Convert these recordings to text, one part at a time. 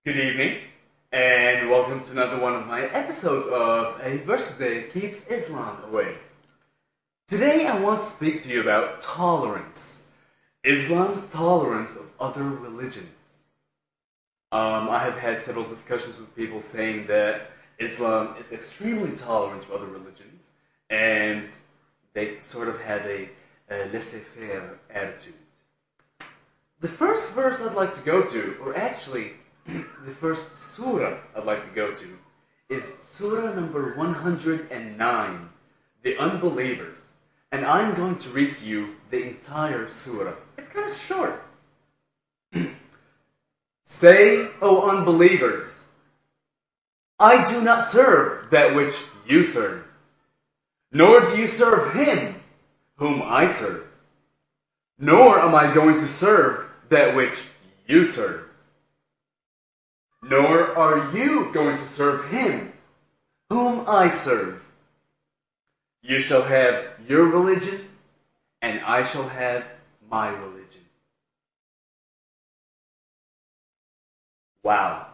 Good evening, and welcome to another one of my episodes of A Verse That Keeps Islam Away. Today I want to speak to you about tolerance. Islam's tolerance of other religions. I have had several discussions with people saying that Islam is extremely tolerant to other religions, and they sort of have a laissez-faire attitude. The first verse I'd like to go to, or actually, the first surah I'd like to go to, is surah number 109, The Unbelievers. And I'm going to read to you the entire surah. It's kind of short. Say, O unbelievers, I do not serve that which you serve, nor do you serve him whom I serve, nor am I going to serve that which you serve. Nor are you going to serve him whom I serve. You shall have your religion, and I shall have my religion. Wow.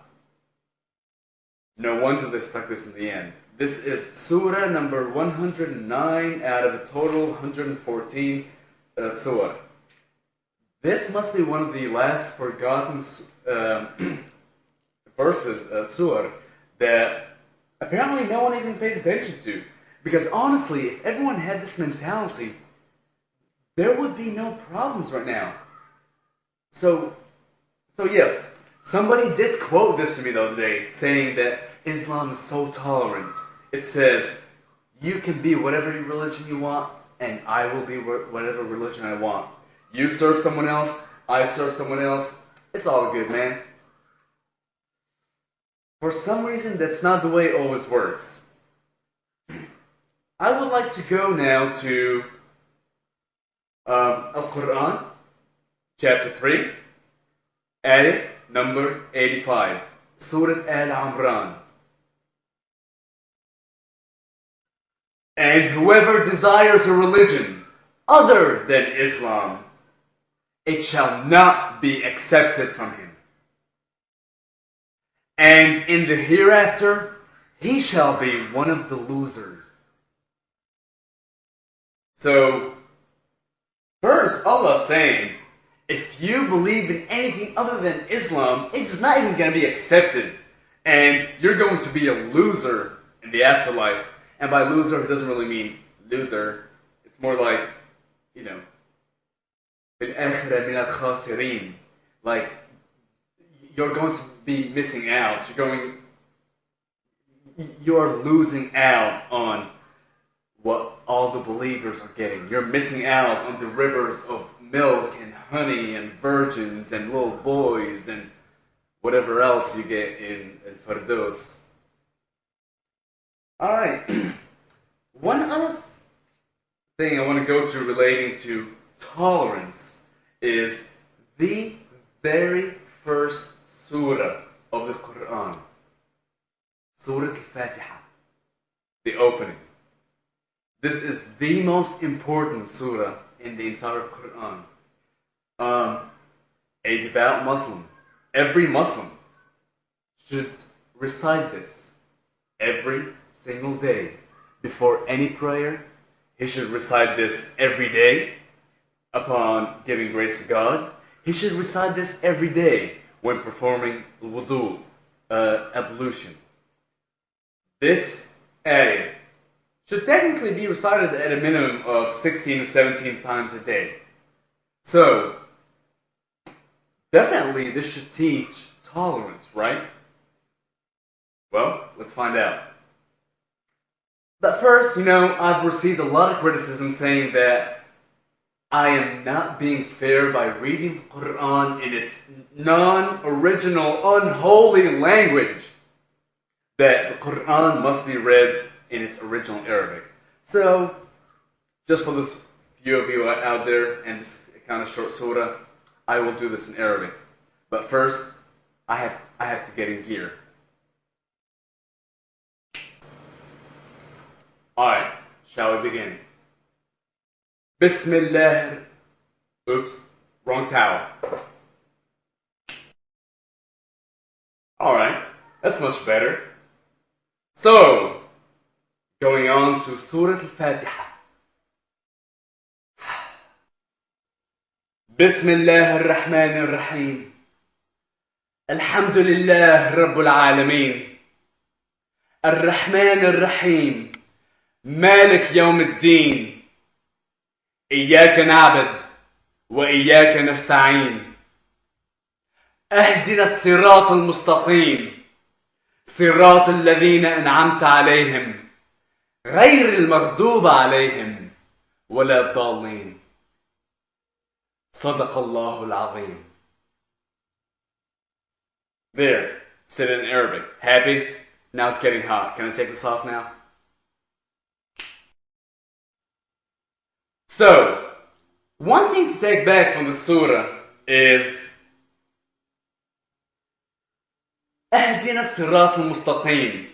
No wonder they stuck this in the end. This is surah number 109 out of a total 114 surah. This must be one of the last forgotten verses, surah, that apparently no one even pays attention to. Because honestly, if everyone had this mentality, there would be no problems right now. So yes, somebody did quote this to me the other day, saying that Islam is so tolerant. It says, you can be whatever religion you want, and I will be whatever religion I want. You serve someone else, I serve someone else. It's all good, man. For some reason, that's not the way it always works. I would like to go now to Al-Quran, chapter 3, ayah number 85, Surah Al-Imran. And whoever desires a religion other than Islam, it shall not be accepted from him. And in the hereafter, he shall be one of the losers. So, first, Allah's saying, if you believe in anything other than Islam, it's not even going to be accepted. And you're going to be a loser in the afterlife. And by loser, it doesn't really mean loser. It's more like, you know, بالآخرة من الخاسرين. Like, you're going to be missing out. You're losing out on what all the believers are getting. You're missing out on the rivers of milk and honey and virgins and little boys and whatever else you get in Firdaus. Alright. One other thing I want to go to relating to tolerance is the very first surah of the Quran. Surah Al-Fatiha. The opening. This is the most important surah in the entire Quran. A devout Muslim, every Muslim, should recite this every single day. Before any prayer, he should recite this every day upon giving grace to God. He should recite this every day when performing wudu, ablution. This ayah should technically be recited at a minimum of 16 or 17 times a day. So, definitely this should teach tolerance, right? Well, let's find out. But first, I've received a lot of criticism saying that I am not being fair by reading the Quran in its non-original, unholy language. That the Quran must be read in its original Arabic. So, just for those few of you out there, and this is a kind of short surah, I will do this in Arabic. But first, I have to get in gear. Alright, shall we begin? Bismillah. Oops, wrong towel. Alright, that's much better. So, going on to Surah Al-Fatiha. بسم الله الرحمن الرحيم. الحمد لله رب العالمين. الرحمن الرحيم. مالك يوم الدين. إياك نعبد وإياك نستعين. اهدنا الصراط المستقيم. صراط الذين أنعمت عليهم غير المغضوب عليهم ولا الضالين. صدق الله العظيم. There, said it in Arabic. Happy? Now it's getting hot. Can I take this off now? So, one thing to take back from the surah is اهدنا الصراط المستقيم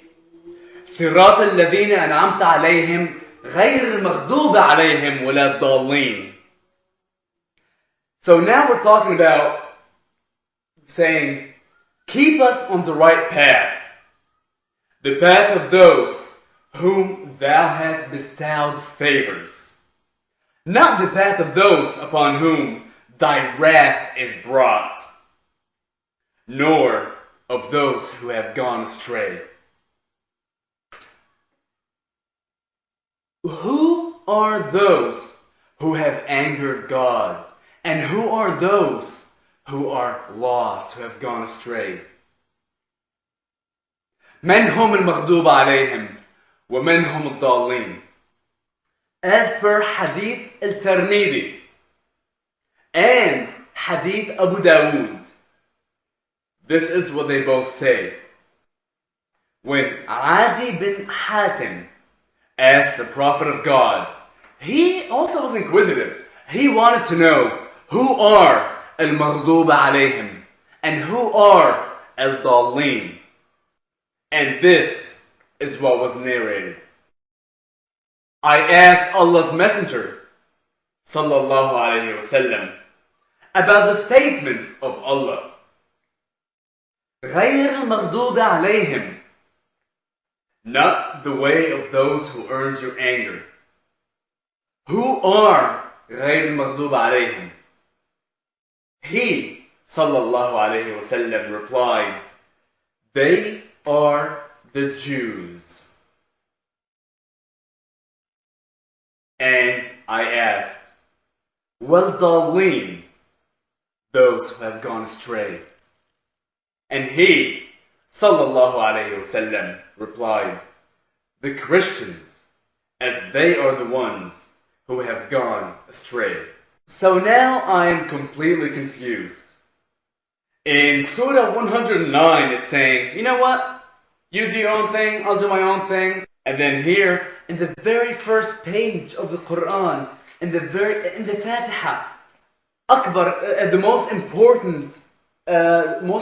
صراط الذين أنعمت عليهم غير المغضوب عليهم ولا الضالين. So now we're talking about saying, keep us on the right path, the path of those whom thou hast bestowed favors, not the path of those upon whom thy wrath is brought, nor of those who have gone astray. Who are those who have angered God? And who are those who are lost, who have gone astray? من هم المغضوب عليهم ومن هم الضالين. As per Hadith al-Tirmidhi and Hadith Abu Dawood, this is what they both say. When Adi bin Hatim asked the Prophet of God, he also was inquisitive. He wanted to know who are al-Maghdub alayhim and who are al-Dallin. And this is what was narrated. I asked Allah's Messenger sallallahu alayhi wasallam about the statement of Allah, غير المغضوب عليهم, not the way of those who earned your anger. Who are غير المغضوب عليهم? He sallallahu alayhi wasallam replied, they are the Jews. And I asked, وَالضَّالِّينَ, those who have gone astray. And he, sallallahu alayhi wasallam, replied, the Christians, as they are the ones who have gone astray. So now I am completely confused. In Surah 109, it's saying, you know what? You do your own thing, I'll do my own thing. And then here, in the very first page of the Quran, in the Fatiha, Akbar, the most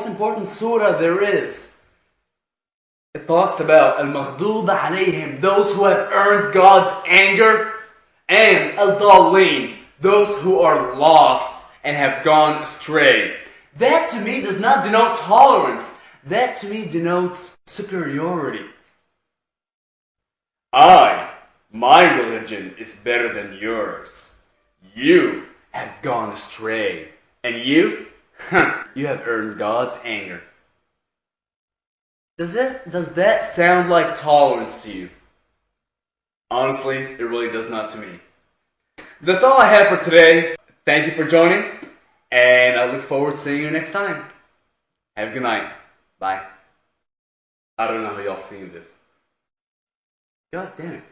important surah there is. It talks about al-Maghdub alayhim, those who have earned God's anger, and al-Dallin, those who are lost and have gone astray. That to me does not denote tolerance. That to me denotes superiority. My religion is better than yours. You have gone astray. And you? You have earned God's anger. Does that sound like tolerance to you? Honestly, it really does not to me. That's all I have for today. Thank you for joining, and I look forward to seeing you next time. Have a good night. Bye. I don't know how y'all seen this. God damn it.